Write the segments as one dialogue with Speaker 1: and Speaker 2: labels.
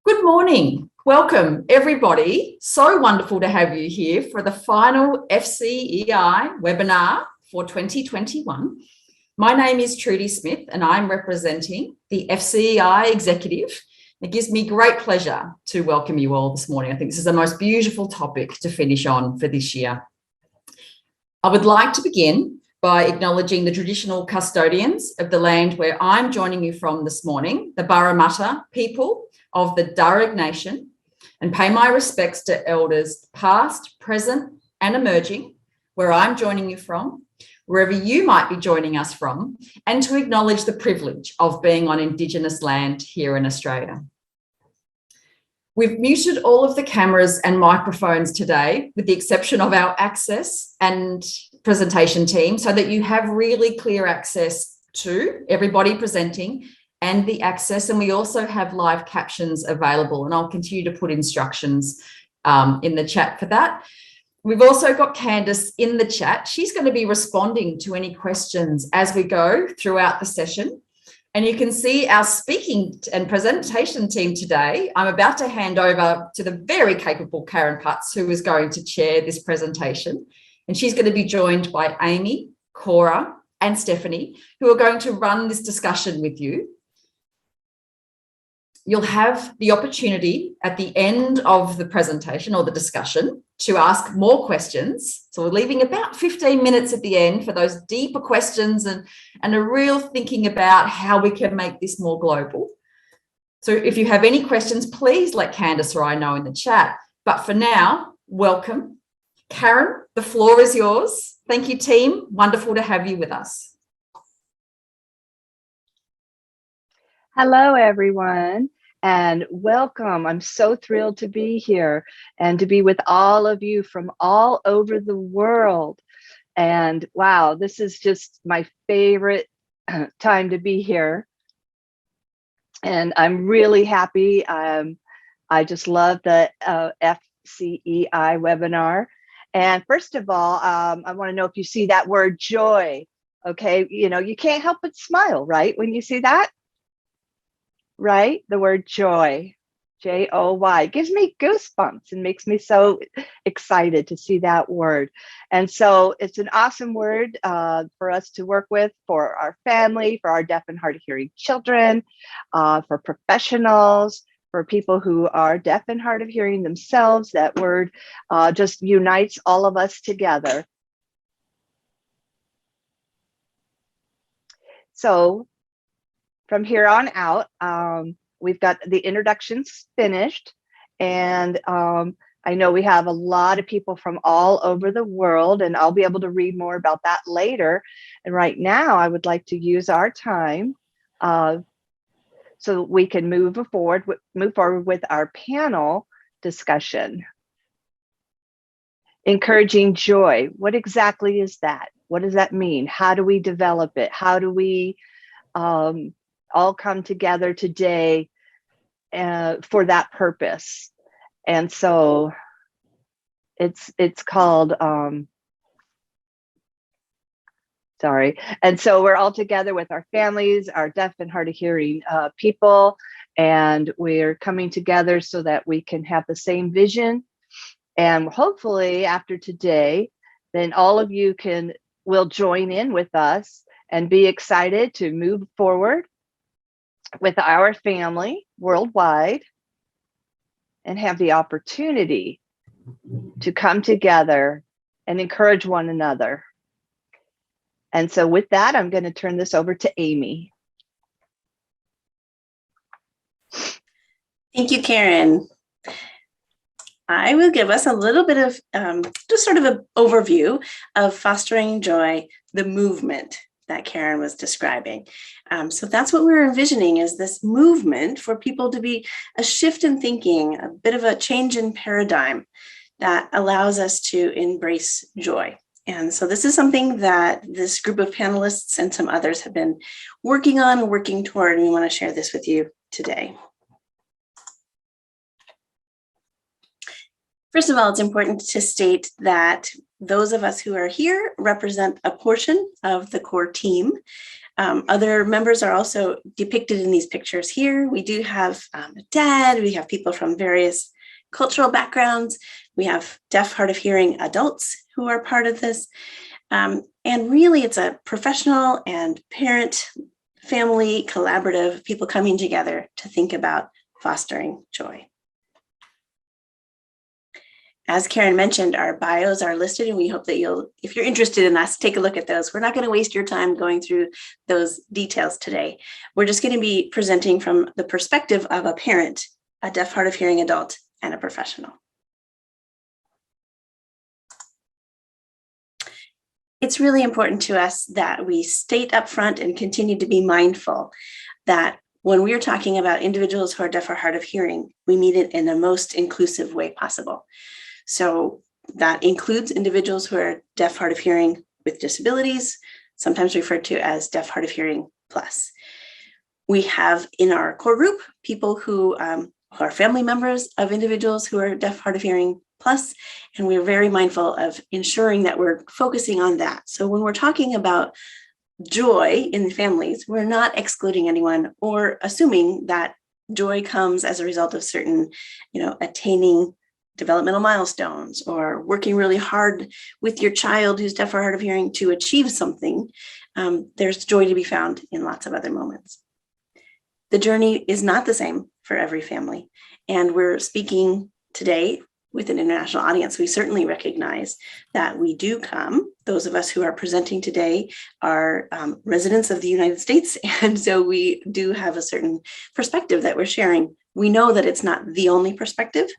Speaker 1: Good morning. Welcome, everybody. So wonderful to have you here for the final FCEI webinar for 2021. My name is Trudy Smith and I'm representing the FCEI executive. It gives me great pleasure to welcome you all this morning. I think this is the most beautiful topic to finish on for this year. I would like to begin by acknowledging the traditional custodians of the land where I'm joining you from this morning, the Parramatta people of the Darug Nation, and pay my respects to elders past, present and emerging, where I'm joining you from, wherever you might be joining us from, and to acknowledge the privilege of being on Indigenous land here in Australia. We've muted all of the cameras and microphones today, with the exception of our access and presentation team, so that you have really clear access to everybody presenting and the access. And we also have live captions available, and I'll continue to put instructions in the chat for that. We've also got Candice in the chat. She's going to be responding to any questions as we go throughout the session. And you can see our speaking and presentation team today. I'm about to hand over to the very capable Karen Putz, who is going to chair this presentation. And she's going to be joined by Amy, Cora, and Stephanie, who are going to run this discussion with you. You'll have the opportunity at the end of the presentation or the discussion to ask more questions. So we're leaving about 15 minutes at the end for those deeper questions and a real thinking about how we can make this more global. So if you have any questions, please let Candice or I know in the chat. But for now, welcome. Karen, the floor is yours. Thank you, team. Wonderful to have you with us.
Speaker 2: Hello, everyone, and welcome. I'm so thrilled to be here and to be with all of you from all over the world. And wow, this is just my favorite time to be here. And I'm really happy. I just love the FCEI webinar. And first of all, I want to know if you see that word joy. Okay, you know, you can't help but smile, right, when you see that? Right? The word joy, J-O-Y, gives me goosebumps and makes me so excited to see that word. And so it's an awesome word for us to work with, for our family, for our deaf and hard of hearing children, for professionals, for people who are deaf and hard of hearing themselves. That word just unites all of us together. So from here on out, we've got the introductions finished, and I know we have a lot of people from all over the world, and I'll be able to read more about that later. And right now, I would like to use our time so we can move forward with our panel discussion. Encouraging joy. What exactly is that? What does that mean? How do we develop it? How do we all come together today for that purpose? And so it's called and so we're all together with our families, our deaf and hard of hearing people, and we're coming together so that we can have the same vision. And hopefully after today, then all of you will join in with us and be excited to move forward with our family worldwide and have the opportunity to come together and encourage one another. And so with that, I'm going to turn this over to Amy.
Speaker 3: Thank you, Karen. I will give us a little bit of just sort of an overview of Fostering Joy, the movement that Karen was describing. So that's what we're envisioning, is this movement for people to be a shift in thinking, a bit of a change in paradigm that allows us to embrace joy. And so this is something that this group of panelists and some others have been working on and working toward, and we want to share this with you today. First of all, it's important to state that those of us who are here represent a portion of the core team. Other members are also depicted in these pictures here. We do have a dad, we have people from various cultural backgrounds, we have deaf, hard of hearing adults who are part of this. And really it's a professional and parent, family, collaborative, people coming together to think about fostering joy. As Karen mentioned, our bios are listed, and we hope that you'll, if you're interested in us, take a look at those. We're not going to waste your time going through those details today. We're just going to be presenting from the perspective of a parent, a deaf, hard of hearing adult, and a professional. It's really important to us that we state up front and continue to be mindful that when we're talking about individuals who are deaf or hard of hearing, we mean it in the most inclusive way possible. So that includes individuals who are deaf, hard of hearing with disabilities, sometimes referred to as deaf, hard of hearing plus. We have in our core group people who are family members of individuals who are deaf, hard of hearing plus, and we're very mindful of ensuring that we're focusing on that. So when we're talking about joy in families, we're not excluding anyone or assuming that joy comes as a result of certain, attaining developmental milestones or working really hard with your child who's deaf or hard of hearing to achieve something. There's joy to be found in lots of other moments. The journey is not the same for every family, and we're speaking today with an international audience. We certainly recognize that we do come. Those of us who are presenting today are residents of the United States, and so we do have a certain perspective that we're sharing. We know that it's not the only perspective,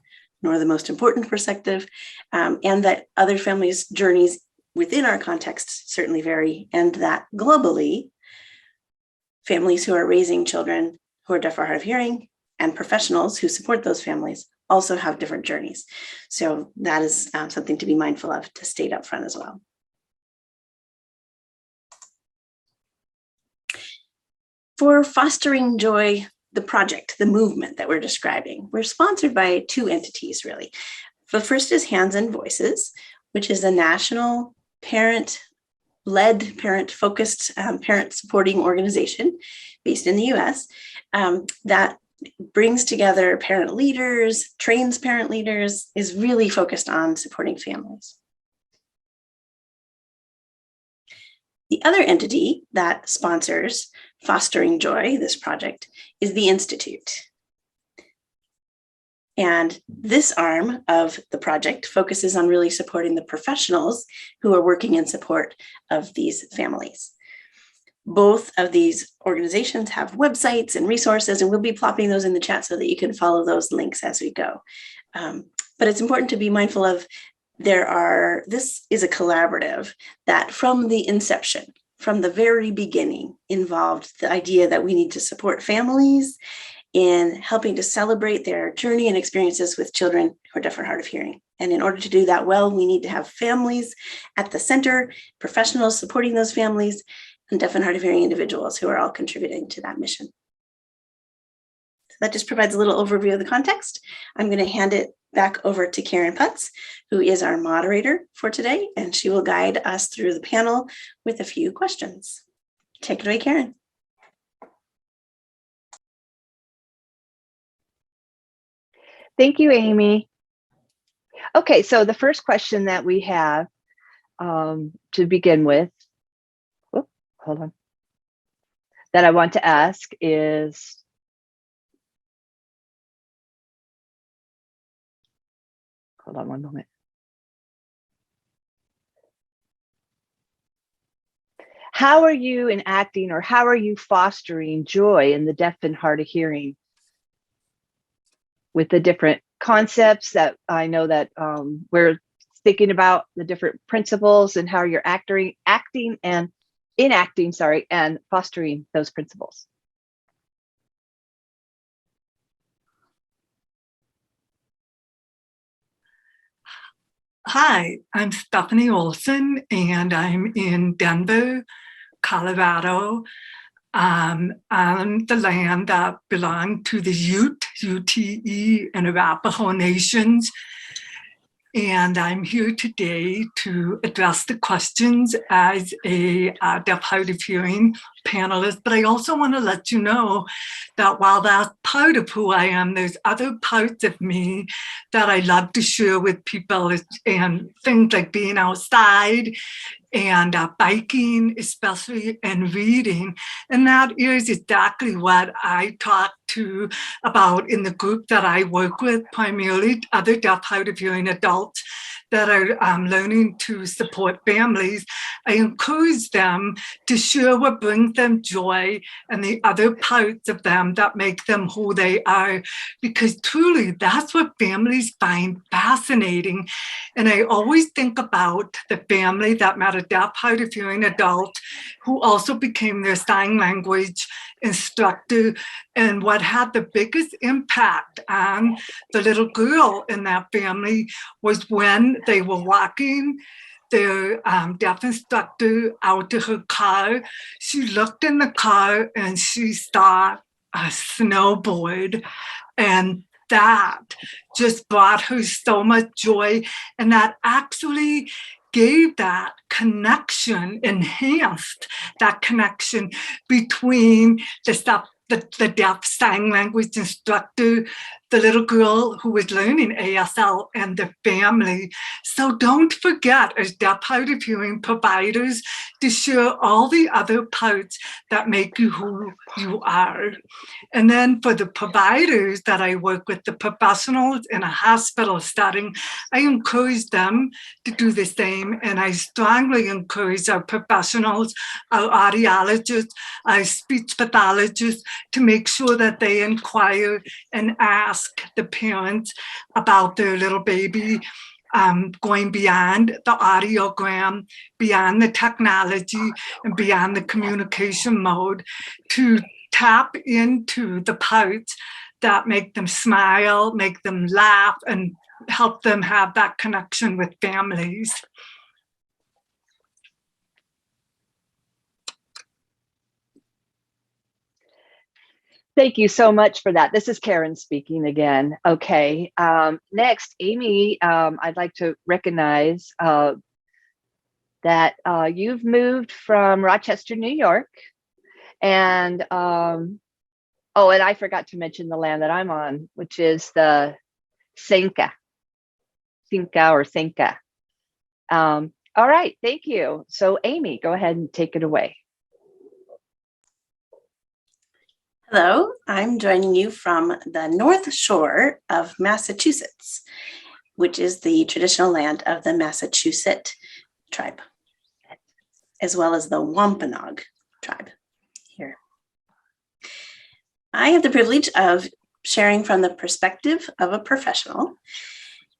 Speaker 3: nor the most important perspective, and that other families' journeys within our context certainly vary, and that globally, families who are raising children who are deaf or hard of hearing and professionals who support those families also have different journeys. So that is something to be mindful of, to state up front as well. For fostering joy, the project, the movement that we're describing, we're sponsored by two entities, really. The first is Hands and Voices, which is a national parent-led, parent-focused, parent-supporting organization based in the US that brings together parent leaders, trains parent leaders, is really focused on supporting families. The other entity that sponsors Fostering Joy, this project, is the Institute. And this arm of the project focuses on really supporting the professionals who are working in support of these families. Both of these organizations have websites and resources, and we'll be plopping those in the chat so that you can follow those links as we go. But it's important to be mindful of this is a collaborative that from the inception, from the very beginning, involved the idea that we need to support families in helping to celebrate their journey and experiences with children who are deaf or hard of hearing. And in order to do that well, we need to have families at the center, professionals supporting those families, and deaf and hard of hearing individuals who are all contributing to that mission. So that just provides a little overview of the context. I'm going to hand it back over to Karen Putz, who is our moderator for today, and she will guide us through the panel with a few questions. Take it away, Karen.
Speaker 2: Thank you, Amy. Okay, so the first question that we have to begin with, hold on, that I want to ask is, hold on one moment. How are you enacting, or how are you fostering joy in the deaf and hard of hearing with the different concepts that I know that we're thinking about, the different principles and how you're acting and enacting, and fostering those principles?
Speaker 4: Hi, I'm Stephanie Olson, and I'm in Denver, Colorado, on the land that belonged to the Ute, UTE, and Arapaho nations. And I'm here today to address the questions as a deaf, hard of hearing panelist. But I also want to let you know that while that's part of who I am, there's other parts of me that I love to share with people, and things like being outside and biking, especially, and reading. And that is exactly what I talk to about in the group that I work with, primarily other deaf, hard of hearing adults that are learning to support families. I encourage them to share what brings them joy and the other parts of them that make them who they are, because truly that's what families find fascinating. And I always think about the family that met a deaf, hard of hearing adult who also became their sign language instructor, and what had the biggest impact on the little girl in that family was when they were walking their deaf instructor out to her car. She looked in the car and she saw a snowboard, and that just brought her so much joy, and that actually gave that connection, enhanced that connection between the deaf sign language instructor, the little girl who was learning ASL, and the family. So don't forget, as deaf, hard of hearing providers, to share all the other parts that make you who you are. And then for the providers that I work with, the professionals in a hospital setting, I encourage them to do the same. And I strongly encourage our professionals, our audiologists, our speech pathologists, to make sure that they inquire and ask the parents about their little baby, going beyond the audiogram, beyond the technology, and beyond the communication mode, to tap into the parts that make them smile, make them laugh, and help them have that connection with families.
Speaker 2: Thank you so much for that. This is Karen speaking again. Okay, next, Amy, I'd like to recognize that you've moved from Rochester, New York. And, oh, and I forgot to mention the land that I'm on, which is the Cinca or Cinca. All right, thank you. So Amy, go ahead and take it away.
Speaker 3: Hello, I'm joining you from the North Shore of Massachusetts, which is the traditional land of the Massachusetts tribe, as well as the Wampanoag tribe here. I have the privilege of sharing from the perspective of a professional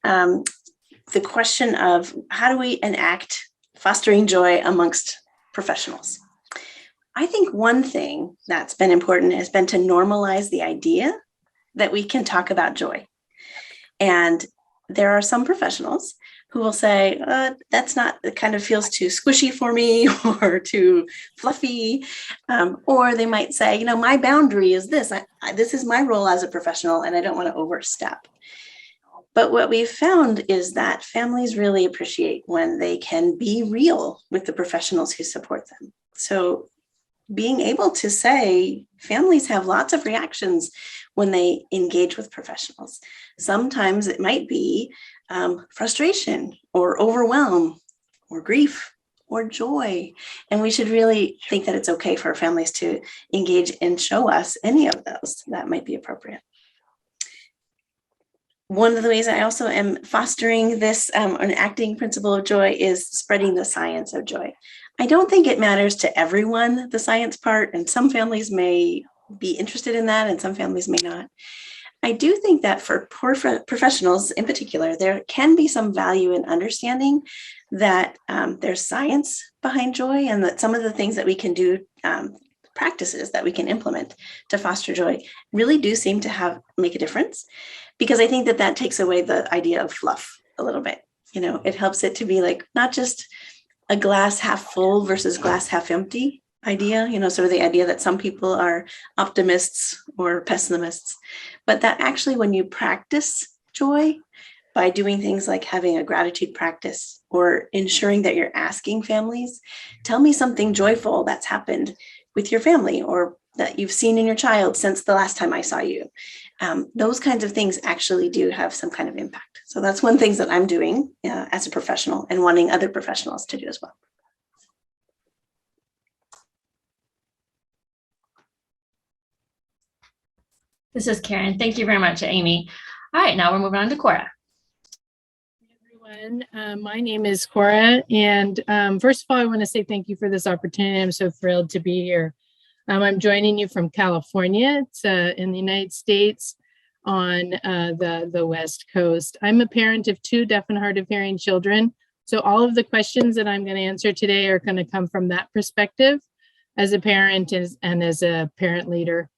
Speaker 3: the question of how do we enact fostering joy amongst professionals. I think one thing that's been important has been to normalize the idea that we can talk about joy. And there are some professionals who will say, that's not, it kind of feels too squishy for me or too fluffy. Or they might say, you know, my boundary is this. This is my role as a professional and I don't want to overstep. But what we've found is that families really appreciate when they can be real with the professionals who support them. So being able to say families have lots of reactions when they engage with professionals. Sometimes it might be frustration or overwhelm or grief or joy. And we should really think that it's okay for families to engage and show us any of those that might be appropriate. One of the ways I also am fostering this an acting principle of joy is spreading the science of joy. I don't think it matters to everyone, the science part, and some families may be interested in that and some families may not. I do think that for professionals in particular, there can be some value in understanding that there's science behind joy and that some of the things that we can do, practices that we can implement to foster joy really do seem to make a difference. Because I think that takes away the idea of fluff a little bit. You know, it helps it to be like not just a glass half full versus glass half empty idea, you know, sort of the idea that some people are optimists or pessimists, but that actually when you practice joy, by doing things like having a gratitude practice or ensuring that you're asking families, tell me something joyful that's happened with your family or that you've seen in your child since the last time I saw you. Those kinds of things actually do have some kind of impact. So that's one thing that I'm doing as a professional and wanting other professionals to do as well.
Speaker 5: This is Karen. Thank you very much, Amy. All right, now we're moving on to Cora.
Speaker 6: Everyone, my name is Cora, and first of all, I want to say thank you for this opportunity. I'm so thrilled to be here. I'm joining you from California. It's in the United States on the West Coast. I'm a parent of 2 deaf and hard of hearing children. So all of the questions that I'm going to answer today are going to come from that perspective as a parent and as a parent leader.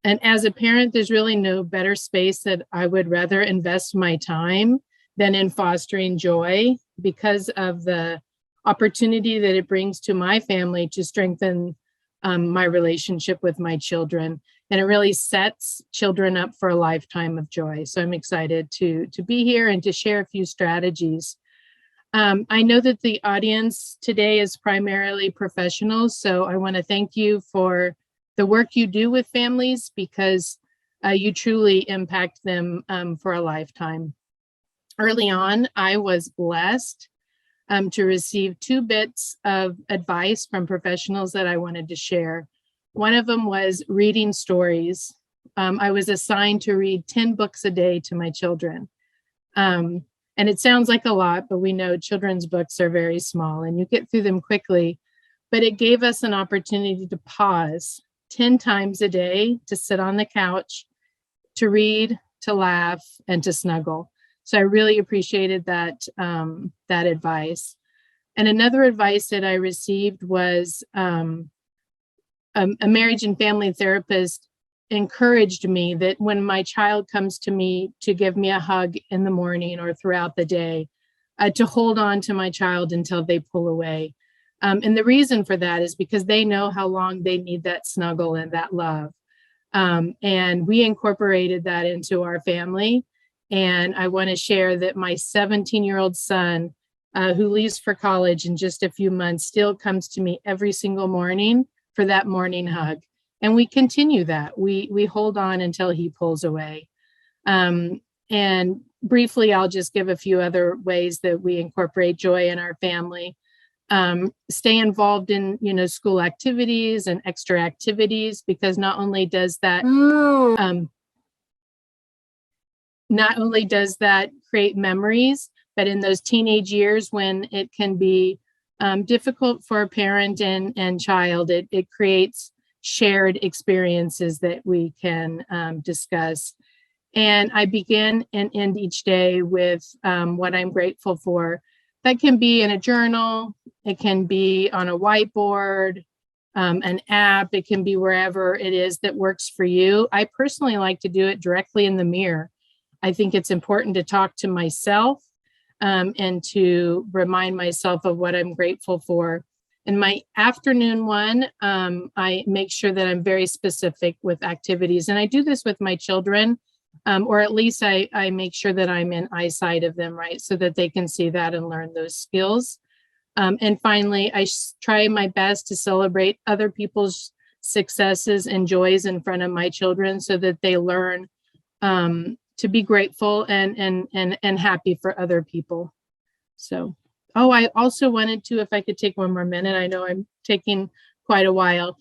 Speaker 6: And as a parent, there's really no better space that I would rather invest my time than in fostering joy because of the opportunity that it brings to my family to strengthen my relationship with my children. And it really sets children up for a lifetime of joy. So I'm excited to be here and to share a few strategies. I know that the audience today is primarily professionals, so I want to thank you for the work you do with families because you truly impact them for a lifetime. Early on, I was blessed to receive 2 bits of advice from professionals that I wanted to share. One of them was reading stories. I was assigned to read 10 books a day to my children. And it sounds like a lot, but we know children's books are very small and you get through them quickly. But it gave us an opportunity to pause 10 times a day, to sit on the couch, to read, to laugh, and to snuggle. So I really appreciated that advice. And another advice that I received was a marriage and family therapist encouraged me that when my child comes to me to give me a hug in the morning or throughout the day, to hold on to my child until they pull away. And the reason for that is because they know how long they need that snuggle and that love. And we incorporated that into our family. And I want to share that my 17-year-old son, who leaves for college in just a few months, still comes to me every single morning for that morning hug. And we continue that. We hold on until he pulls away. And briefly, I'll just give a few other ways that we incorporate joy in our family. Stay involved in, school activities and extra activities, because not only does that create memories, but in those teenage years when it can be difficult for a parent and child, it creates shared experiences that we can discuss. And I begin and end each day with what I'm grateful for. That can be in a journal, it can be on a whiteboard, an app, it can be wherever it is that works for you. I personally like to do it directly in the mirror. I think it's important to talk to myself and to remind myself of what I'm grateful for. In my afternoon one, I make sure that I'm very specific with activities. And I do this with my children, or at least I make sure that I'm in eyesight of them, right? So that they can see that and learn those skills. And finally, I try my best to celebrate other people's successes and joys in front of my children so that they learn to be grateful and happy for other people. So, I also wanted to, if I could take one more minute, I know I'm taking quite a while.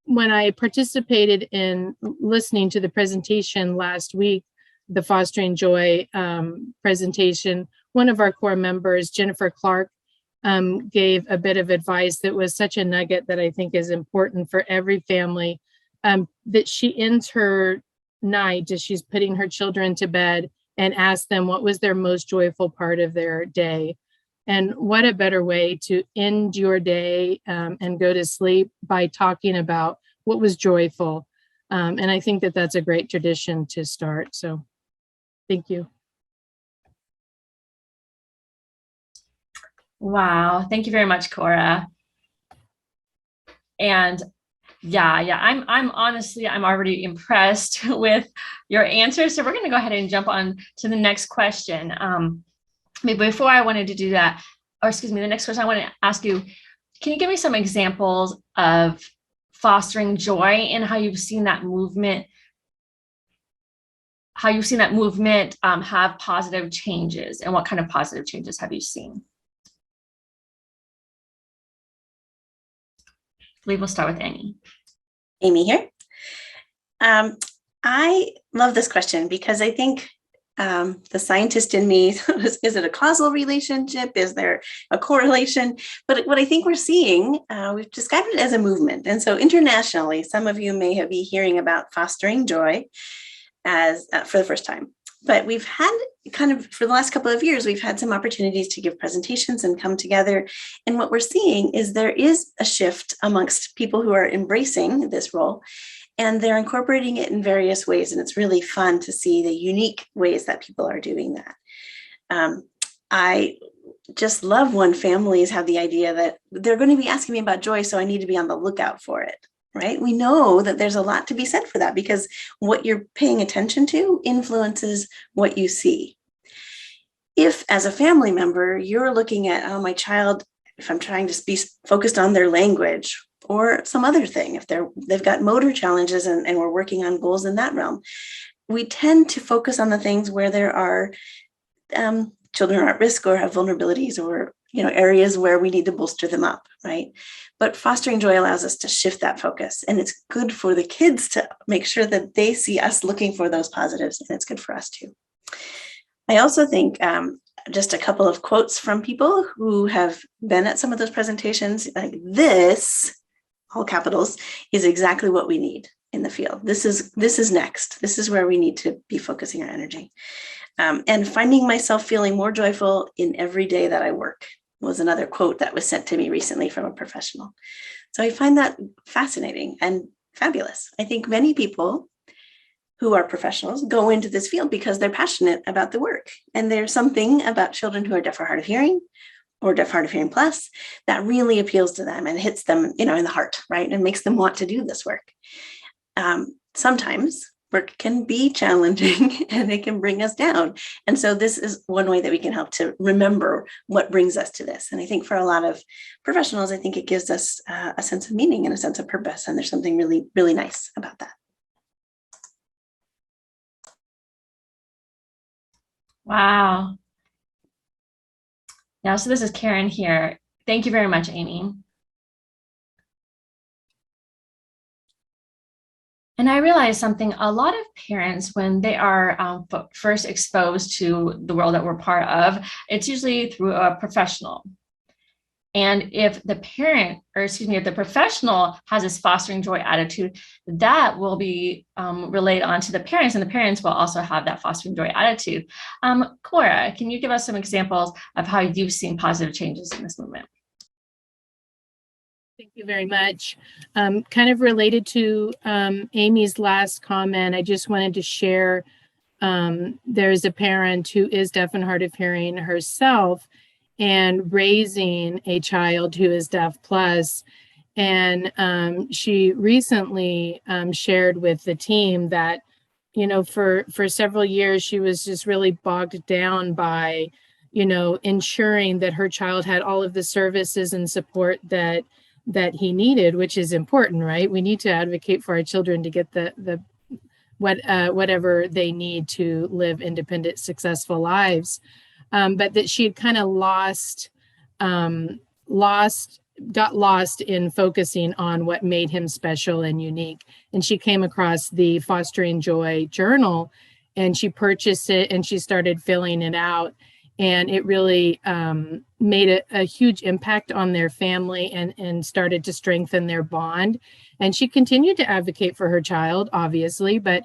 Speaker 6: When I participated in listening to the presentation last week, the Fostering Joy presentation, one of our core members, Jennifer Clark, gave a bit of advice that was such a nugget that I think is important for every family, that she ends her night as she's putting her children to bed and asks them what was their most joyful part of their day. And what a better way to end your day and go to sleep by talking about what was joyful. And I think that that's a great tradition to start. So thank you.
Speaker 5: Wow. Thank you very much, Cora. And Yeah. I'm honestly, I'm already impressed with your answers. So we're going to go ahead and jump on to the next question. Maybe before I wanted to do that, or excuse me, the next question I want to ask you, can you give me some examples of fostering joy and how you've seen that movement have positive changes, and what kind of positive changes have you seen? I believe we'll start with Amy.
Speaker 3: Amy here. I love this question because I think the scientist in me, is it a causal relationship? Is there a correlation? But what I think we're seeing, we've described it as a movement. And so internationally, some of you may be hearing about fostering joy as for the first time. But we've had kind of, for the last couple of years, we've had some opportunities to give presentations and come together. And what we're seeing is there is a shift amongst people who are embracing this role, and they're incorporating it in various ways. And it's really fun to see the unique ways that people are doing that. I just love when families have the idea that they're going to be asking me about joy, so I need to be on the lookout for it. Right? We know that there's a lot to be said for that, because what you're paying attention to influences what you see. If, as a family member, you're looking at, oh, my child, if I'm trying to be focused on their language or some other thing, if they've got motor challenges and we're working on goals in that realm, we tend to focus on the things where there are children are at risk or have vulnerabilities, or areas where we need to bolster them up, right? But fostering joy allows us to shift that focus, and it's good for the kids to make sure that they see us looking for those positives, and it's good for us too. I also think just a couple of quotes from people who have been at some of those presentations, like this, all capitals, is exactly what we need in the field. This is next. This is where we need to be focusing our energy. And finding myself feeling more joyful in every day that I work was another quote that was sent to me recently from a professional. So I find that fascinating and fabulous. I think many people who are professionals go into this field because they're passionate about the work. And there's something about children who are deaf or hard of hearing, or deaf, hard of hearing plus, that really appeals to them and hits them, in the heart, right? And makes them want to do this work. Sometimes work can be challenging and it can bring us down. And so this is one way that we can help to remember what brings us to this. And I think for a lot of professionals, I think it gives us a sense of meaning and a sense of purpose. And there's something really, really nice about that.
Speaker 5: Wow. Now, so this is Karen here. Thank you very much, Amy. And I realized something, a lot of parents, when they are first exposed to the world that we're part of, it's usually through a professional. And if the if the professional has this fostering joy attitude, that will be relayed on to the parents, and the parents will also have that fostering joy attitude. Cora, can you give us some examples of how you've seen positive changes in this movement?
Speaker 6: Thank you very much. Kind of related to Amy's last comment, I just wanted to share, there's a parent who is deaf and hard of hearing herself, and raising a child who is deaf plus. And she recently shared with the team that, for several years, she was just really bogged down by, ensuring that her child had all of the services and support that he needed, which is important, right? We need to advocate for our children to get whatever they need to live independent, successful lives. But that she had kind of got lost in focusing on what made him special and unique. And she came across the Fostering Joy journal, and she purchased it and she started filling it out. And it really made a huge impact on their family and started to strengthen their bond. And she continued to advocate for her child, obviously, but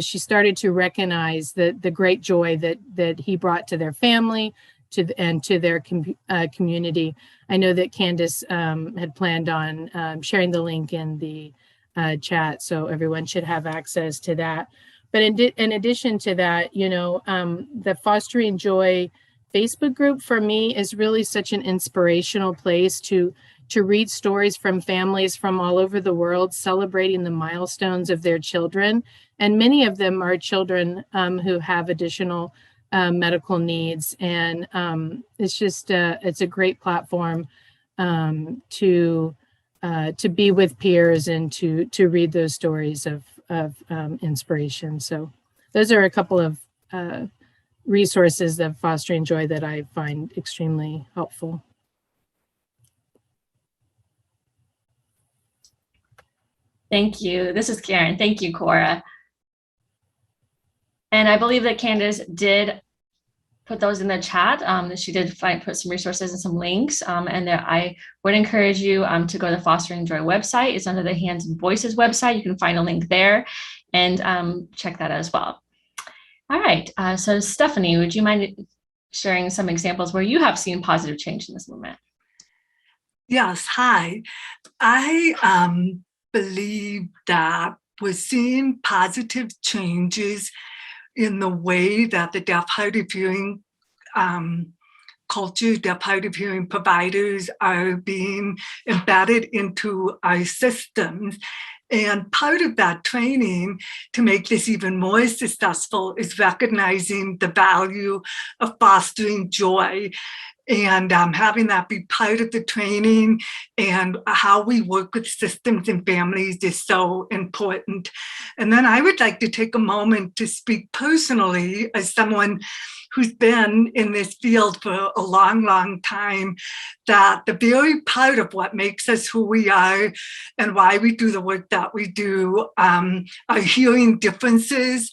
Speaker 6: she started to recognize the great joy that he brought to their family, and to their community. I know that Candace had planned on sharing the link in the chat, so everyone should have access to that. But in addition to that, the Fostering Joy Facebook group for me is really such an inspirational place to to read stories from families from all over the world celebrating the milestones of their children. And many of them are children who have additional medical needs. And it's just, it's a great platform to be with peers and to read those stories of inspiration. So those are a couple of resources of Fostering Joy that I find extremely helpful.
Speaker 5: Thank you. This is Karen. Thank you, Cora. And I believe that Candace did put those in the chat. She did put some resources and some links. And there, I would encourage you to go to the Fostering Joy website. It's under the Hands and Voices website. You can find a link there and check that as well. All right. So Stephanie, would you mind sharing some examples where you have seen positive change in this movement?
Speaker 4: Yes. Hi. I believe that we're seeing positive changes in the way that the deaf, hard of hearing culture, deaf, hard of hearing providers are being embedded into our systems. And part of that training to make this even more successful is recognizing the value of fostering joy and having that be part of the training, and how we work with systems and families is so important. And then I would like to take a moment to speak personally as someone who's been in this field for a long, long time, that the very part of what makes us who we are and why we do the work that we do are hearing differences.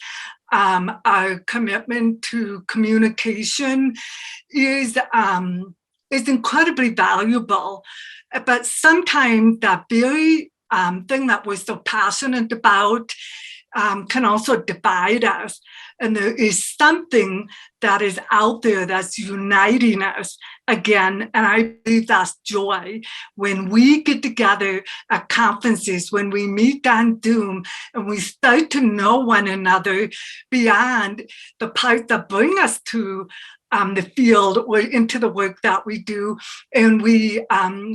Speaker 4: Our commitment to communication is incredibly valuable, but sometimes that very thing that we're so passionate about can also divide us. And there is something that is out there that's uniting us again. And I believe that's joy. When we get together at conferences, when we meet on Zoom, and we start to know one another beyond the parts that bring us to the field or into the work that we do, and we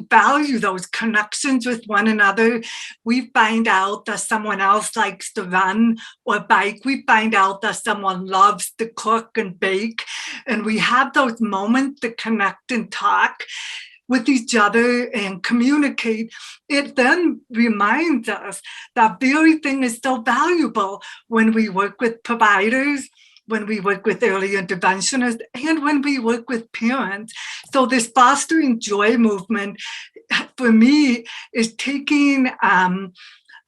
Speaker 4: value those connections with one another. We find out that someone else likes to run or bike. We find out that someone loves to cook and bake, and we have those moments to connect and talk with each other and communicate. It then reminds us that very thing is so valuable when we work with providers, when we work with early interventionists, and when we work with parents. So this Fostering Joy movement, for me, is taking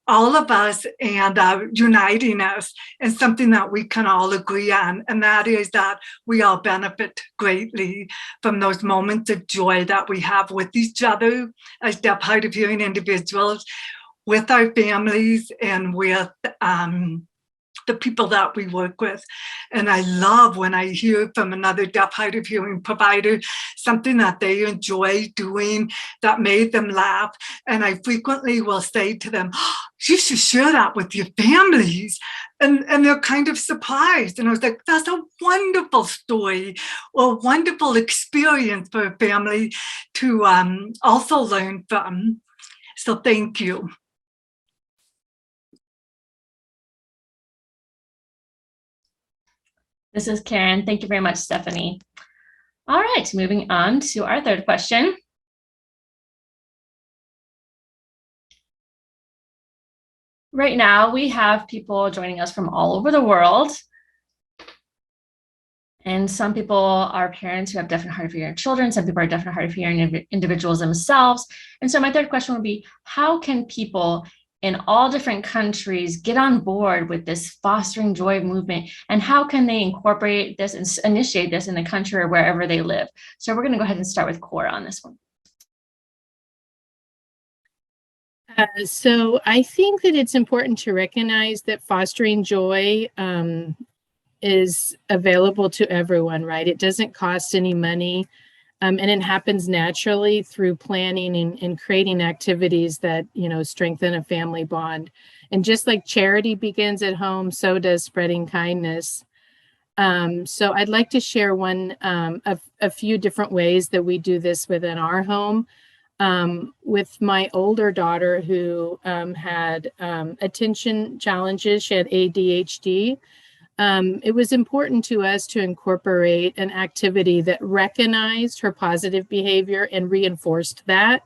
Speaker 4: all of us and uniting us in something that we can all agree on, and that is that we all benefit greatly from those moments of joy that we have with each other as deaf, hard of hearing individuals, with our families, and with the people that we work with. And I love when I hear from another deaf, hard of hearing provider something that they enjoy doing that made them laugh. And I frequently will say to them, oh, you should share that with your families. And they're kind of surprised. And I was like, that's a wonderful story or wonderful experience for a family to also learn from. So thank you.
Speaker 5: This is Karen. Thank you very much, Stephanie. All right, moving on to our third question. Right now, we have people joining us from all over the world. And some people are parents who have deaf and hard of hearing children. Some people are deaf and hard of hearing individuals themselves. And so my third question would be, how can people in all different countries get on board with this Fostering Joy movement, and how can they incorporate this and initiate this in the country or wherever they live? So we're going to go ahead and start with Cora on this one.
Speaker 6: So I think that it's important to recognize that Fostering Joy is available to everyone, right? It doesn't cost any money. And it happens naturally through planning and creating activities that, you know, strengthen a family bond. And just like charity begins at home, so does spreading kindness. So I'd like to share a few different ways that we do this within our home. with my older daughter who had attention challenges. She had ADHD. It was important to us to incorporate an activity that recognized her positive behavior and reinforced that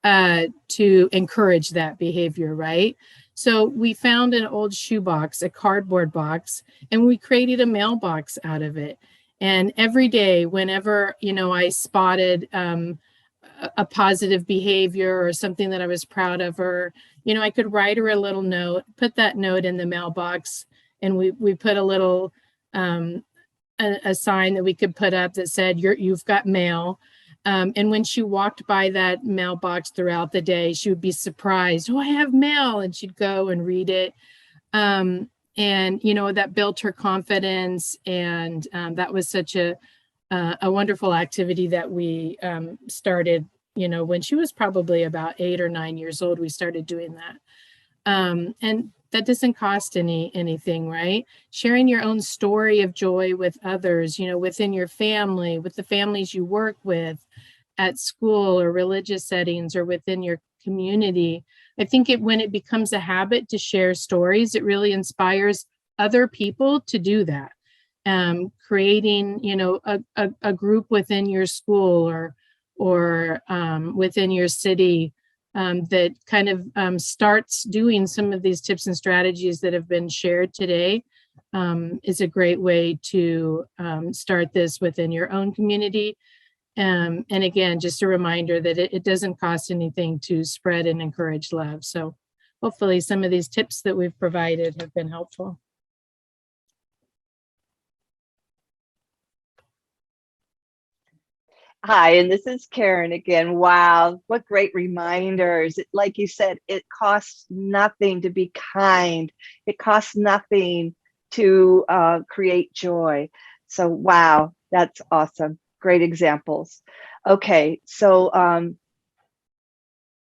Speaker 6: to encourage that behavior, right? So we found an old shoebox, a cardboard box, and we created a mailbox out of it. And every day, whenever, I spotted a positive behavior or something that I was proud of her, I could write her a little note, put that note in the mailbox, and we put a little a sign that we could put up that said, you've got mail. And when she walked by that mailbox throughout the day, she would be surprised. Oh, I have mail. And she'd go and read it. And, that built her confidence. And that was such a wonderful activity that we started, when she was probably about 8 or 9 years old, we started doing that. And that doesn't cost anything, right? Sharing your own story of joy with others, within your family, with the families you work with, at school or religious settings or within your community. I think when it becomes a habit to share stories, it really inspires other people to do that. Creating, a group within your school or within your city that kind of starts doing some of these tips and strategies that have been shared today is a great way to start this within your own community. And again, just a reminder that it doesn't cost anything to spread and encourage love. So hopefully some of these tips that we've provided have been helpful.
Speaker 2: Hi, and this is Karen again. Wow, what great reminders. Like you said, it costs nothing to be kind. It costs nothing to create joy. So, wow, that's awesome. Great examples. Okay, so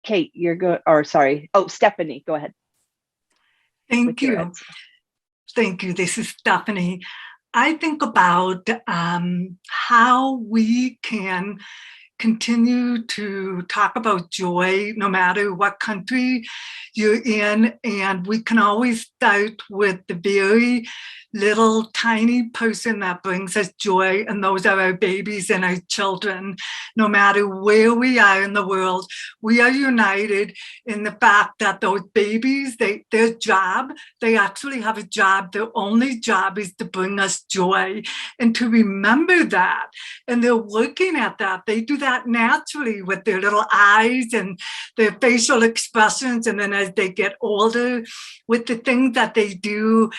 Speaker 2: Kate, you're good, or sorry. Oh, Stephanie, go ahead.
Speaker 4: Thank you. Thank you. This is Stephanie. I think about how we can continue to talk about joy no matter what country you're in. And we can always start with the very little tiny person that brings us joy, and those are our babies and our children. No matter where we are in the world, we are united in the fact that those babies, their job, they actually have a job. Their only job is to bring us joy, and to remember that. And they're working at that. They do that naturally with their little eyes and their facial expressions. And then as they get older, with the things that they do,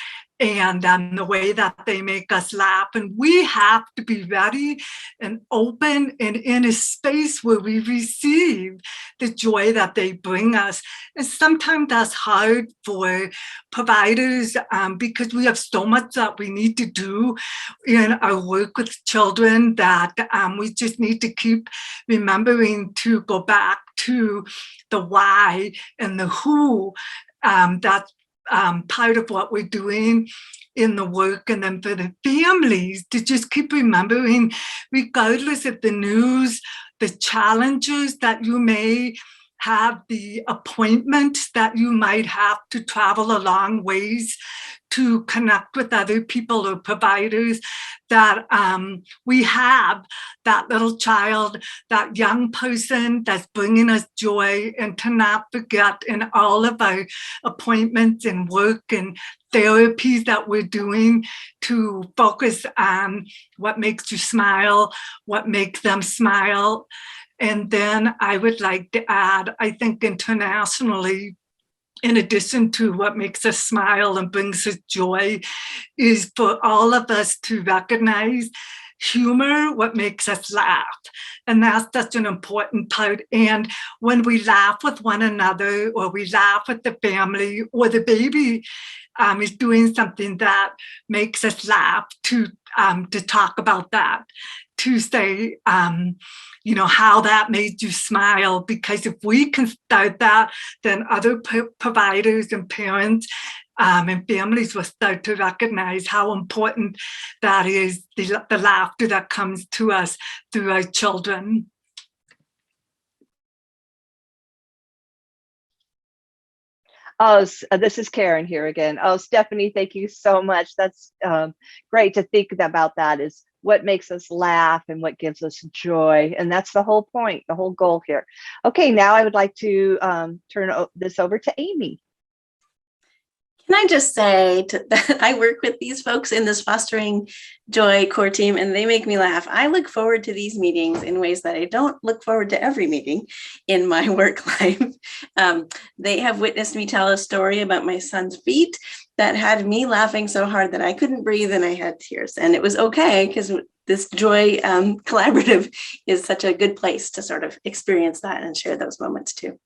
Speaker 4: and the way that they make us laugh. And we have to be ready and open and in a space where we receive the joy that they bring us. And sometimes that's hard for providers because we have so much that we need to do in our work with children that we just need to keep remembering to go back to the why and the who. That's part of what we're doing in the work. And then for the families to just keep remembering, regardless of the news, the challenges that you may have, the appointments that you might have to travel a long ways to connect with other people or providers, that we have that little child, that young person that's bringing us joy, and to not forget in all of our appointments and work and therapies that we're doing to focus on what makes you smile, what makes them smile. And then I would like to add, I think internationally, in addition to what makes us smile and brings us joy, is for all of us to recognize humor, what makes us laugh. And that's such an important part. And when we laugh with one another, or we laugh with the family, or the baby is doing something that makes us laugh, to talk about that, to say, how that made you smile. Because if we can start that, then other providers and parents and families will start to recognize how important that is, the laughter that comes to us through our children.
Speaker 2: Oh, this is Karen here again. Oh, Stephanie, thank you so much. That's great to think about. That is what makes us laugh and what gives us joy. And that's the whole point, the whole goal here. Okay, now I would like to turn this over to Amy.
Speaker 3: Can I just say that I work with these folks in this Fostering Joy core team, and they make me laugh. I look forward to these meetings in ways that I don't look forward to every meeting in my work life. They have witnessed me tell a story about my son's feet that had me laughing so hard that I couldn't breathe and I had tears. And it was okay, because this Joy collaborative is such a good place to sort of experience that and share those moments too.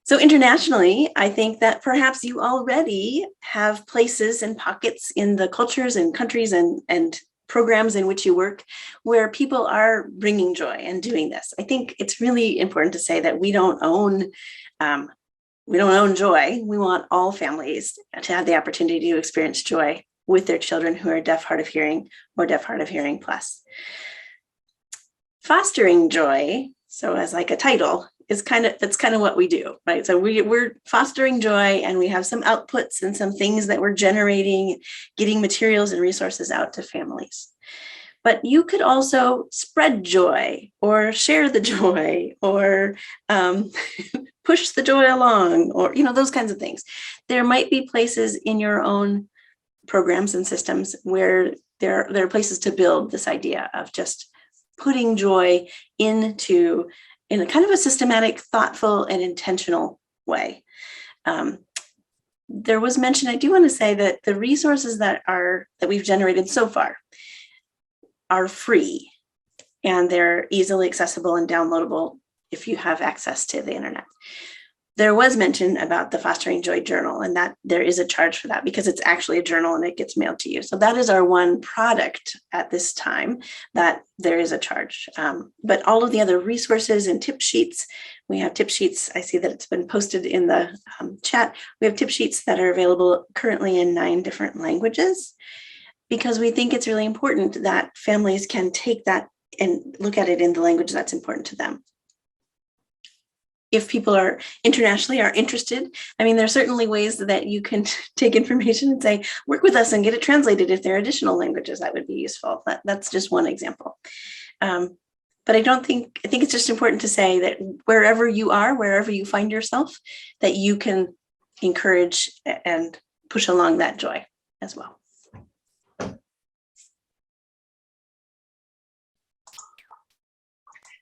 Speaker 3: So internationally, I think that perhaps you already have places and pockets in the cultures and countries and programs in which you work where people are bringing joy and doing this. I think it's really important to say that we don't own joy. We want all families to have the opportunity to experience joy with their children who are deaf, hard of hearing, or deaf, hard of hearing plus. Fostering joy, so as like a title, that's kind of what we do, right? So we're fostering joy, and we have some outputs and some things that we're generating, getting materials and resources out to families. But you could also spread joy or share the joy or push the joy along, or those kinds of things. There might be places in your own programs and systems where there are places to build this idea of just putting joy in a kind of a systematic, thoughtful, and intentional way. There was mention, I do want to say that the resources that we've generated so far are free, and they're easily accessible and downloadable if you have access to the internet. There was mention about the Fostering Joy Journal, and that there is a charge for that because it's actually a journal and it gets mailed to you. So that is our one product at this time that there is a charge. But all of the other resources and tip sheets, we have tip sheets. I see that it's been posted in the chat. We have tip sheets that are available currently in 9 different languages, because we think it's really important that families can take that and look at it in the language that's important to them. If people are internationally interested, there are certainly ways that you can take information and say, work with us and get it translated. If there are additional languages, that would be useful. That's just one example. But I think it's just important to say that wherever you are, wherever you find yourself, that you can encourage and push along that joy as well.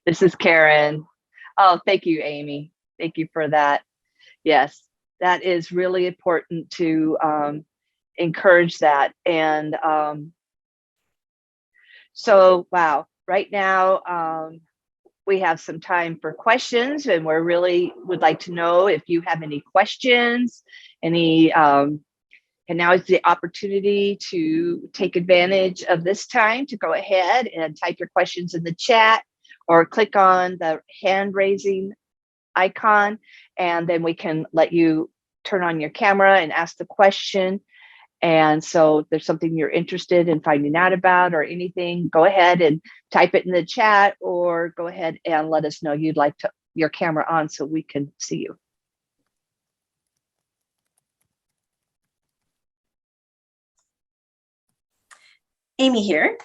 Speaker 2: This is Karen. Oh, thank you, Amy. Thank you for that. Yes, that is really important to encourage that. And so, wow, right now we have some time for questions, and we really would like to know if you have any questions, and now is the opportunity to take advantage of this time to go ahead and type your questions in the chat, or click on the hand raising icon, and then we can let you turn on your camera and ask the question. And so if there's something you're interested in finding out about or anything, go ahead and type it in the chat, or go ahead and let us know you'd like your camera on so we can see you.
Speaker 3: Amy here.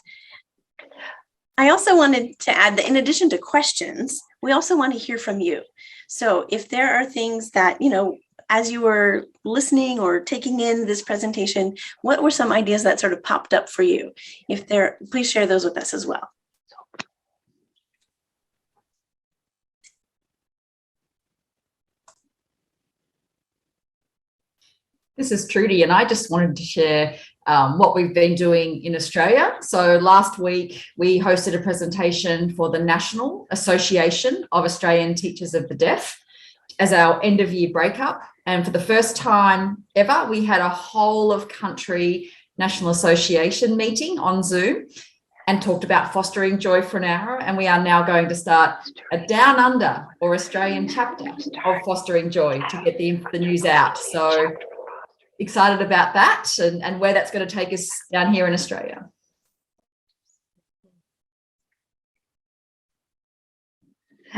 Speaker 3: I also wanted to add that in addition to questions, we also want to hear from you. So if there are things that, as you were listening or taking in this presentation, what were some ideas that sort of popped up for you? Please share those with us as well.
Speaker 1: This is Trudy, and I just wanted to share what we've been doing in Australia. So last week, we hosted a presentation for the National Association of Australian Teachers of the Deaf as our end of year breakup. And for the first time ever, we had a whole of country National Association meeting on Zoom and talked about fostering joy for an hour. And we are now going to start a Down Under or Australian chapter of Fostering Joy to get the news out. So excited about that and where that's going to take us down here in Australia.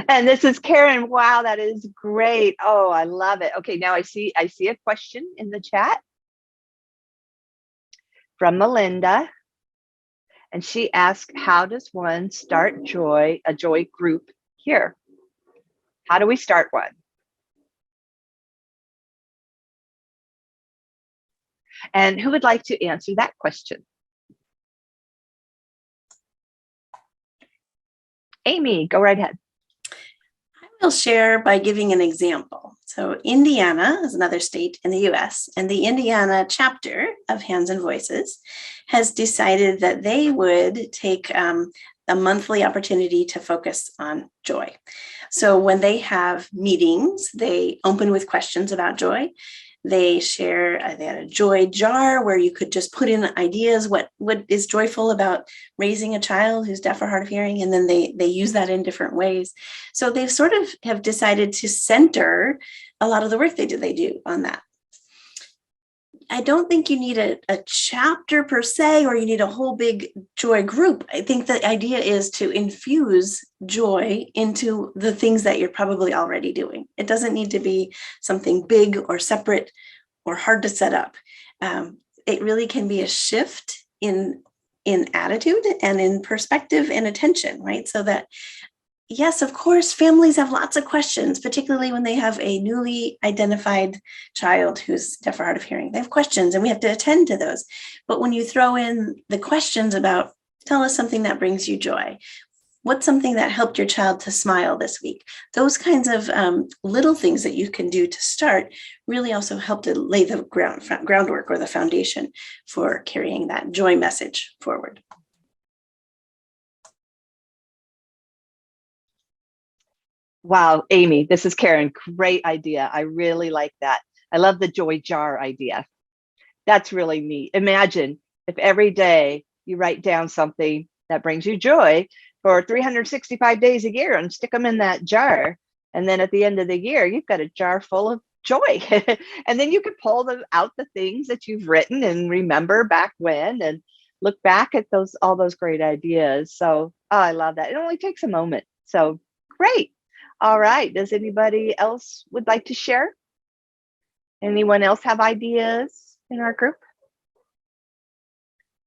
Speaker 2: And this is Karen. Wow, that is great. Oh, I love it. Okay, now I see a question in the chat from Melinda. And she asked, how does one start a joy group here? How do we start one? And who would like to answer that question? Amy, go right ahead.
Speaker 3: I will share by giving an example. So Indiana is another state in the US, and the Indiana chapter of Hands and Voices has decided that they would take a monthly opportunity to focus on joy. So when they have meetings, they open with questions about joy. They had a joy jar where you could just put in ideas, what is joyful about raising a child who's deaf or hard of hearing, and then they use that in different ways. So they've sort of have decided to center a lot of the work they do on that. I don't think you need a chapter per se, or you need a whole big joy group. I think the idea is to infuse joy into the things that you're probably already doing. It doesn't need to be something big or separate or hard to set up. It really can be a shift in attitude and in perspective and attention, right? So that, yes, of course, families have lots of questions, particularly when they have a newly identified child who's deaf or hard of hearing. They have questions and we have to attend to those. But when you throw in the questions about, tell us something that brings you joy. What's something that helped your child to smile this week? Those kinds of little things that you can do to start really also help to lay the groundwork or the foundation for carrying that joy message forward.
Speaker 2: Wow, Amy, this is Karen. Great idea. I really like that. I love the joy jar idea. That's really neat. Imagine if every day you write down something that brings you joy for 365 days a year and stick them in that jar. And then at the end of the year, you've got a jar full of joy. And then you can pull out the things that you've written and remember back when and look back at all those great ideas. So I love that. It only takes a moment. So great. All right. Does anybody else would like to share? Anyone else have ideas in our group?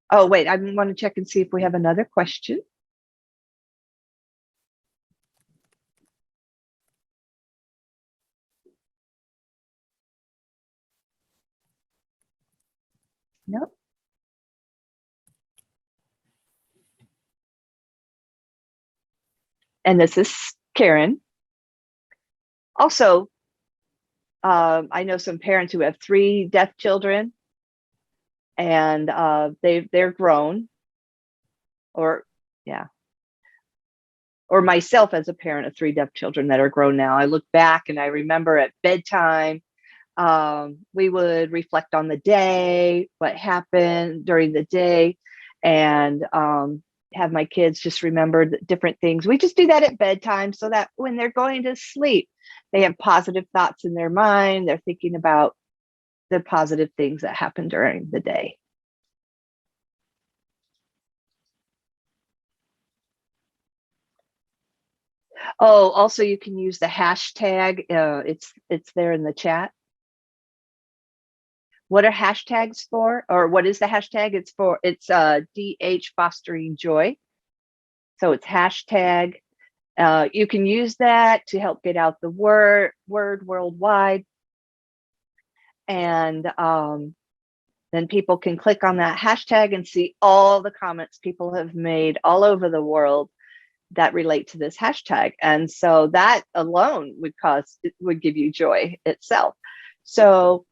Speaker 2: Oh, wait, I want to check and see if we have another question. Nope. And this is Karen. Also, I know some parents who have 3 deaf children, and they're grown, or myself as a parent of 3 deaf children that are grown now. I look back and I remember at bedtime, we would reflect on the day, what happened during the day, and have my kids just remember the different things. We just do that at bedtime so that when they're going to sleep, they have positive thoughts in their mind. They're thinking about the positive things that happen during the day. Oh, also you can use the hashtag. It's there in the chat. What are hashtags for? Or what is the hashtag? It's DH Fostering Joy. So it's hashtag. You can use that to help get out the word worldwide. And then people can click on that hashtag and see all the comments people have made all over the world that relate to this hashtag. And so that alone would give you joy itself. So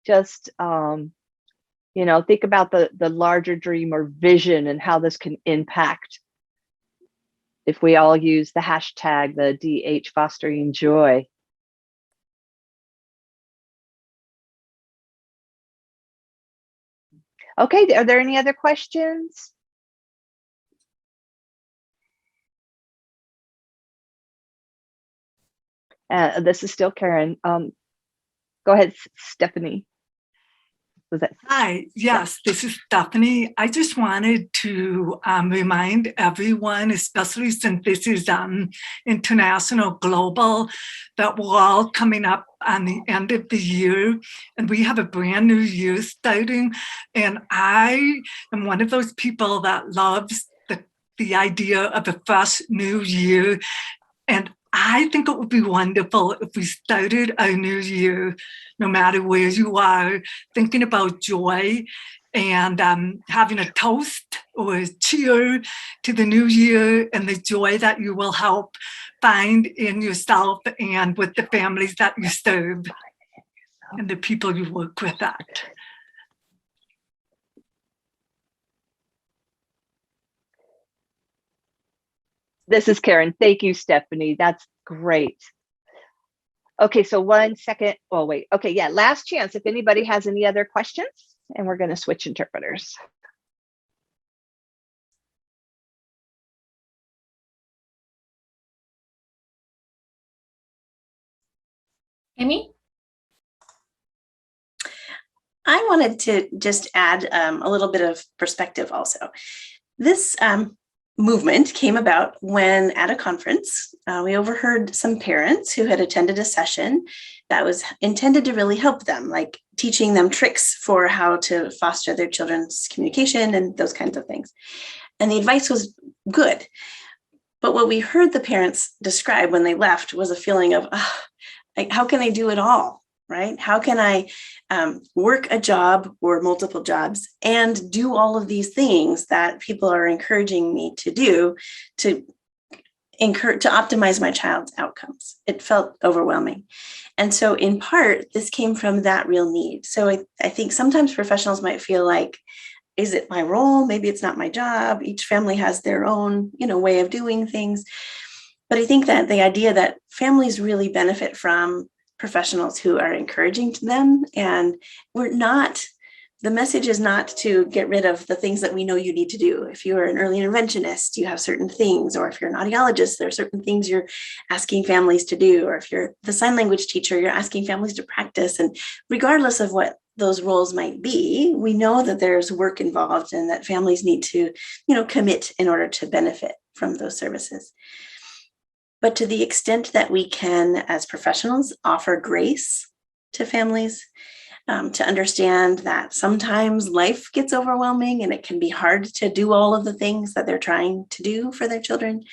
Speaker 2: just, think about the larger dream or vision and how this can impact if we all use the hashtag, the DH Fostering Joy. Okay, are there any other questions? This is still Karen. Go ahead, Stephanie. Was that?
Speaker 4: Hi, yes, this is Stephanie. I just wanted to remind everyone, especially since this is international global, that we're all coming up on the end of the year and we have a brand new year starting. And I am one of those people that loves the idea of a fresh new year. And I think it would be wonderful if we started our new year, no matter where you are, thinking about joy and having a toast or a cheer to the new year and the joy that you will help find in yourself and with the families that you serve and the people you work with at.
Speaker 2: This is Karen. Thank you, Stephanie. That's great. Okay, so 1 second. Oh, wait. Okay, yeah, last chance if anybody has any other questions, and we're going to switch interpreters.
Speaker 5: Amy?
Speaker 3: I wanted to just add a little bit of perspective also. This movement came about when at a conference, we overheard some parents who had attended a session that was intended to really help them, like teaching them tricks for how to foster their children's communication and those kinds of things. And the advice was good. But what we heard the parents describe when they left was a feeling of, like, how can I do it all, right? How can I work a job or multiple jobs and do all of these things that people are encouraging me to do to optimize my child's outcomes? It felt overwhelming. And so in part, this came from that real need. So I think sometimes professionals might feel like, is it my role? Maybe it's not my job. Each family has their own, way of doing things. But I think that the idea that families really benefit from professionals who are encouraging to them, and the message is not to get rid of the things that we know you need to do. If you're an early interventionist, you have certain things, or if you're an audiologist, there are certain things you're asking families to do, or if you're the sign language teacher, you're asking families to practice. And regardless of what those roles might be, we know that there's work involved and that families need to, commit in order to benefit from those services. But to the extent that we can, as professionals, offer grace to families, to understand that sometimes life gets overwhelming and it can be hard to do all of the things that they're trying to do for their children.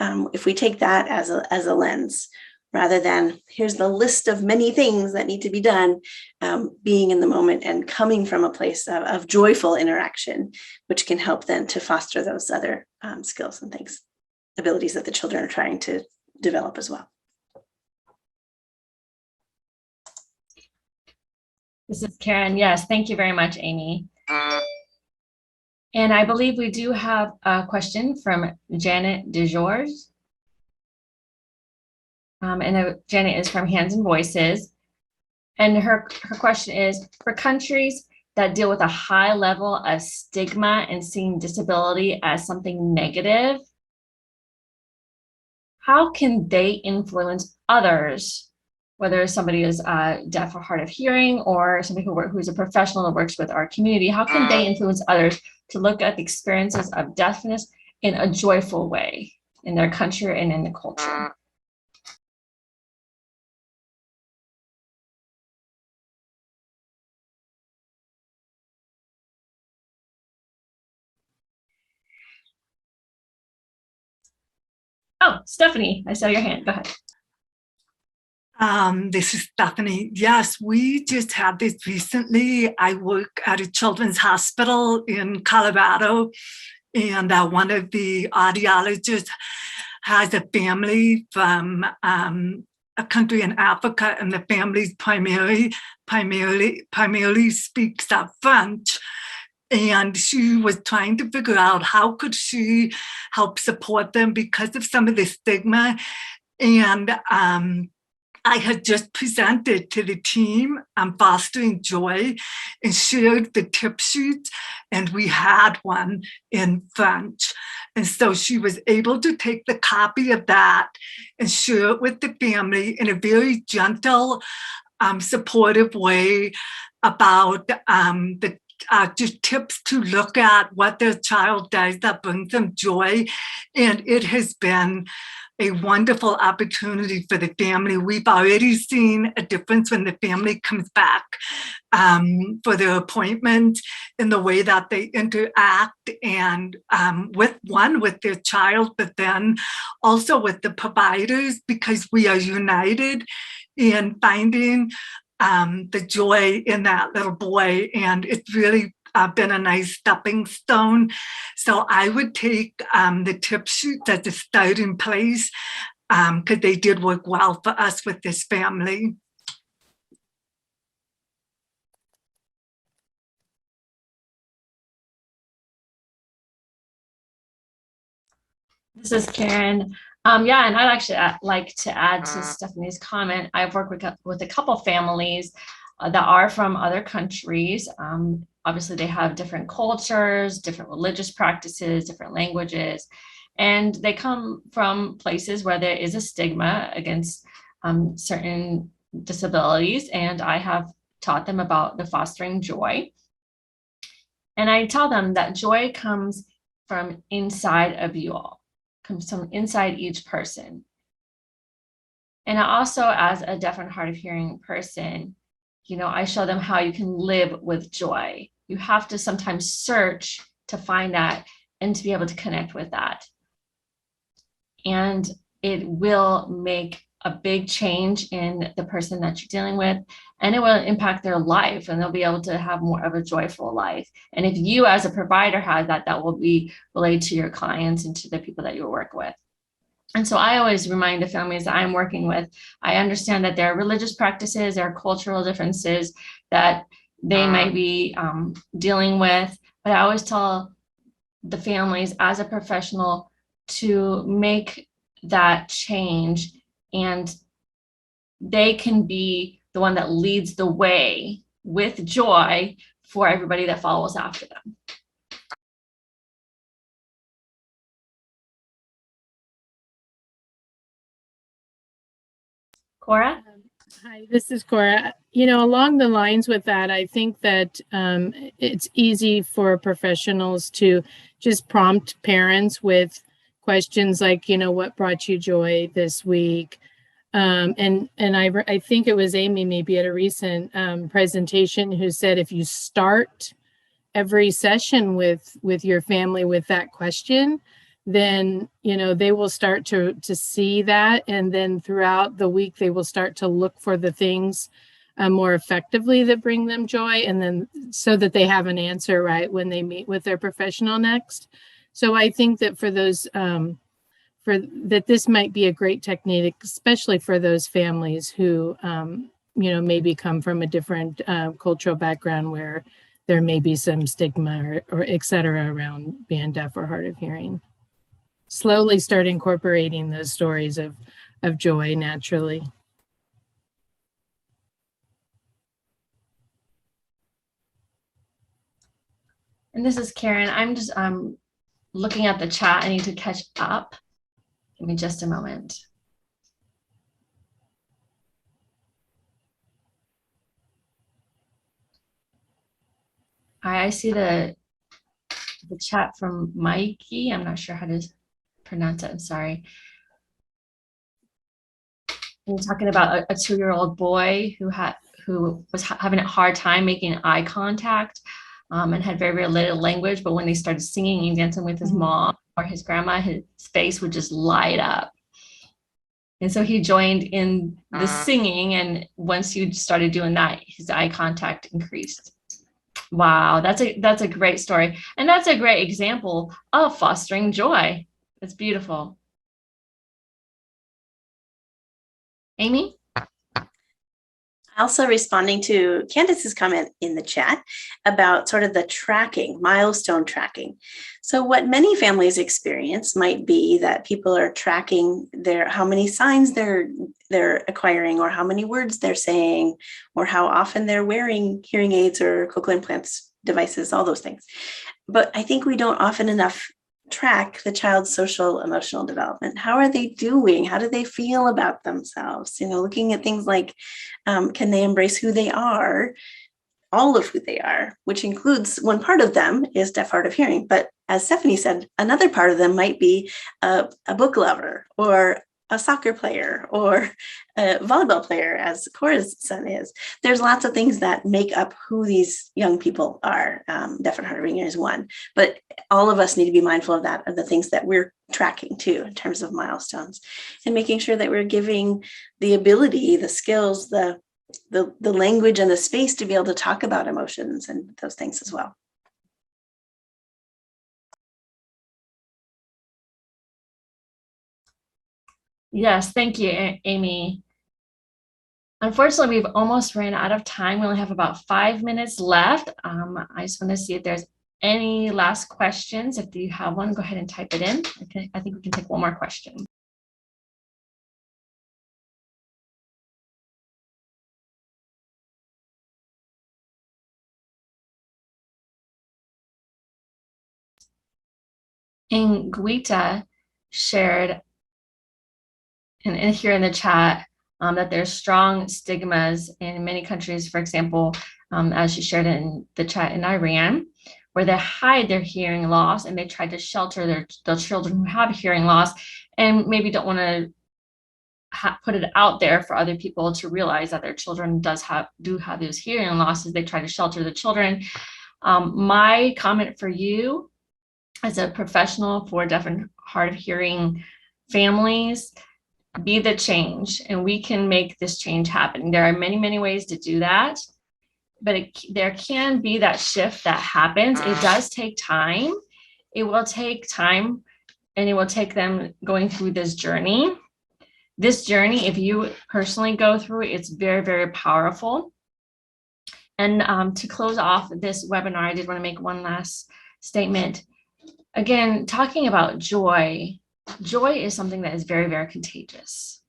Speaker 3: If we take that as a lens, rather than here's the list of many things that need to be done, being in the moment and coming from a place of joyful interaction, which can help then to foster those other skills and things, abilities that the children are trying to develop as well.
Speaker 5: This is Karen. Yes, thank you very much, Amy. And I believe we do have a question from Janet DeJours. Janet is from Hands and Voices. And her question is, for countries that deal with a high level of stigma and seeing disability as something negative, how can they influence others, whether somebody is deaf or hard of hearing or somebody who's a professional that works with our community? How can they influence others to look at the experiences of deafness in a joyful way in their country and in the culture? Oh, Stephanie, I saw your hand. Go ahead.
Speaker 4: This is Stephanie. Yes, we just had this recently. I work at a children's hospital in Colorado, and one of the audiologists has a family from a country in Africa, and the family primarily speaks French. And she was trying to figure out how could she help support them because of some of the stigma. And I had just presented to the team on fostering joy and shared the tip sheet, and we had one in French. And so she was able to take the copy of that and share it with the family in a very gentle, supportive way about the just tips to look at what their child does that brings them joy. And it has been a wonderful opportunity for the family. We've already seen a difference when the family comes back for their appointment in the way that they interact, and with their child, but then also with the providers, because we are united in finding the joy in that little boy. And it's really been a nice stepping stone. So I would take the tip sheets as a starting place, because they did work well for us with this family.
Speaker 5: This is Karen. Yeah, and I'd actually like to add to Stephanie's comment. I've worked with a couple families that are from other countries. Obviously, they have different cultures, different religious practices, different languages, and they come from places where there is a stigma against certain disabilities. And I have taught them about the fostering joy. And I tell them that joy comes from inside of you all, comes from inside each person. And also, as a deaf and hard of hearing person, I show them how you can live with joy. You have to sometimes search to find that and to be able to connect with that. And it will make a big change in the person that you're dealing with, and it will impact their life, and they'll be able to have more of a joyful life. And if you as a provider have that, that will be relayed to your clients and to the people that you work with. And so I always remind the families that I'm working with, I understand that there are religious practices, there are cultural differences that they might be dealing with, but I always tell the families as a professional to make that change, and they can be the one that leads the way with joy for everybody that follows after them. Cora?
Speaker 6: Hi, this is Cora. Along the lines with that, I think that it's easy for professionals to just prompt parents with questions like, what brought you joy this week? And I think it was Amy, maybe at a recent presentation, who said if you start every session with your family with that question, then they will start to see that, and then throughout the week they will start to look for the things more effectively that bring them joy, and then so that they have an answer right when they meet with their professional next. So I think that for those this might be a great technique, especially for those families who maybe come from a different cultural background where there may be some stigma or et cetera around being deaf or hard of hearing. Slowly start incorporating those stories of joy naturally.
Speaker 5: And this is Karen. I'm just looking at the chat. I need to catch up. Give me just a moment. I see the chat from Mikey. I'm not sure how to pronounce it. I'm sorry. We're talking about a 2-year-old boy who was having a hard time making eye contact and had very, very little language. But when they started singing and dancing with his mom or his grandma, his face would just light up. And so he joined in the singing. And once you started doing that, his eye contact increased. Wow, that's a great story. And that's a great example of fostering joy. It's beautiful. Amy?
Speaker 3: Also responding to Candace's comment in the chat about sort of the tracking, milestone tracking. So what many families experience might be that people are tracking how many signs they're acquiring, or how many words they're saying, or how often they're wearing hearing aids or cochlear implants devices, all those things. But I think we don't often enough track the child's social emotional development. How are they doing? How do they feel about themselves? Looking at things like, can they embrace who they are? all of who they are, which includes one part of them is deaf, hard of hearing. But as Stephanie said, another part of them might be a book lover or a soccer player or a volleyball player, as Cora's son is. There's lots of things that make up who these young people are. Deaf and hard of hearing is one, but all of us need to be mindful of that, of the things that we're tracking too, in terms of milestones, and making sure that we're giving the ability, the skills, the language and the space to be able to talk about emotions and those things as well.
Speaker 5: Yes, thank you, Amy. Unfortunately, we've almost ran out of time. We only have about 5 minutes left. I just want to see if there's any last questions. If you have one, go ahead and type it in. Okay, I think we can take one more question. And Guita shared and here in the chat that there's strong stigmas in many countries, for example, as she shared in the chat in Iran, where they hide their hearing loss and they try to shelter their children who have hearing loss and maybe don't want to put it out there for other people to realize that their children do have those hearing losses. They try to shelter the children. My comment for you as a professional for deaf and hard of hearing families, be the change, and we can make this change happen. There are many, many ways to do that, but there can be that shift that happens. It does take time. It will take time, and it will take them going through this journey. This journey, if you personally go through it, it's very, very powerful. And to close off this webinar, I did want to make one last statement. Again, talking about joy. Joy is something that is very, very contagious.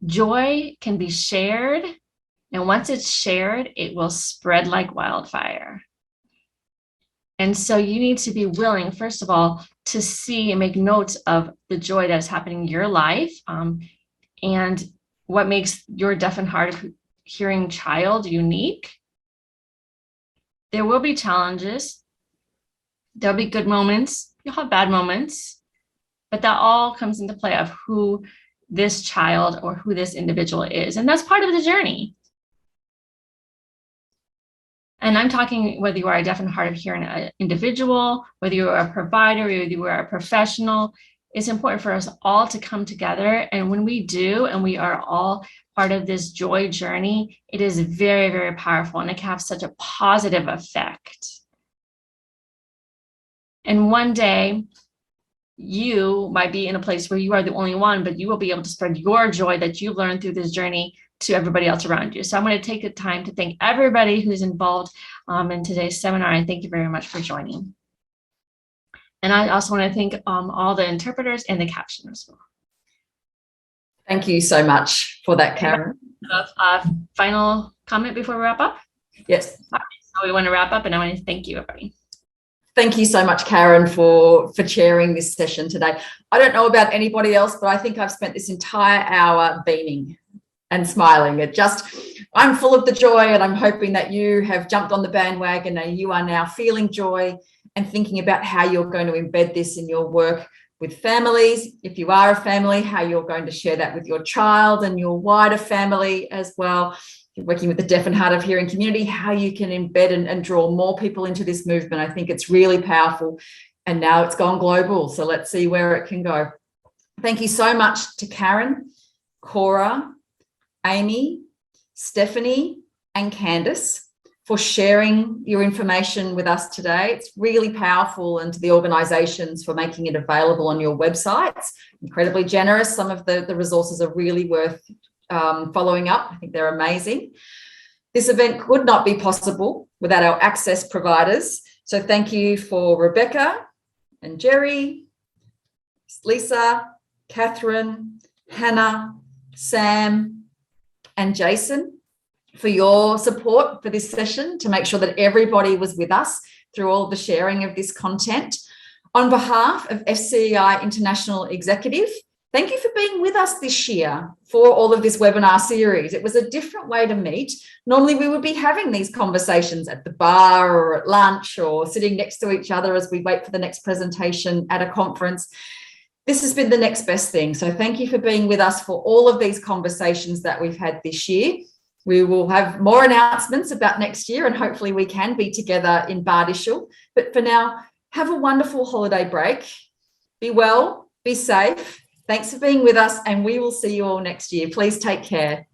Speaker 5: Joy can be shared, and once it's shared, it will spread like wildfire. And so you need to be willing, first of all, to see and make notes of the joy that is happening in your life, and what makes your deaf and hard of hearing child unique. There will be challenges. There'll be good moments, you'll have bad moments, but that all comes into play of who this child or who this individual is. And that's part of the journey. And I'm talking whether you are a deaf and hard of hearing individual, whether you are a provider, whether you are a professional, it's important for us all to come together. And when we do, and we are all part of this joy journey, it is very, very powerful, and it can have such a positive effect. And one day you might be in a place where you are the only one, but you will be able to spread your joy that you've learned through this journey to everybody else around you. So I'm going to take the time to thank everybody who's involved in today's seminar, and thank you very much for joining. And I also want to thank all the interpreters and the captioners as well.
Speaker 1: Thank you so much for that, Karen.
Speaker 5: Final comment before we wrap up?
Speaker 1: Yes.
Speaker 5: So we want to wrap up, and I want to thank you, everybody.
Speaker 1: Thank you so much, Karen, for chairing this session today. I don't know about anybody else, but I think I've spent this entire hour beaming and smiling. I'm full of the joy, and I'm hoping that you have jumped on the bandwagon and you are now feeling joy and thinking about how you're going to embed this in your work with families. If you are a family, how you're going to share that with your child and your wider family as well. You're working with the deaf and hard of hearing community, how you can embed and draw more people into this movement. I think it's really powerful, and now it's gone global. So let's see where it can go. Thank you so much to Karen, Cora, Amy, Stephanie, and Candice for sharing your information with us today. It's really powerful, and to the organisations for making it available on your websites. Incredibly generous. Some of the resources are really worth following up. I think they're amazing. This event could not be possible without our access providers. So thank you for Rebecca and Jerry, Lisa, Catherine, Hannah, Sam, and Jason for your support for this session to make sure that everybody was with us through all the sharing of this content. On behalf of FCEI International Executive, Thank you for being with us this year for all of this webinar series. It was a different way to meet. Normally we would be having these conversations at the bar or at lunch or sitting next to each other as we wait for the next presentation at a conference. This has been the next best thing. So thank you for being with us for all of these conversations that we've had this year. We will have more announcements about next year and hopefully we can be together in Bardishall. But for now, have a wonderful holiday break. Be well, be safe. Thanks for being with us and we will see you all next year. Please take care.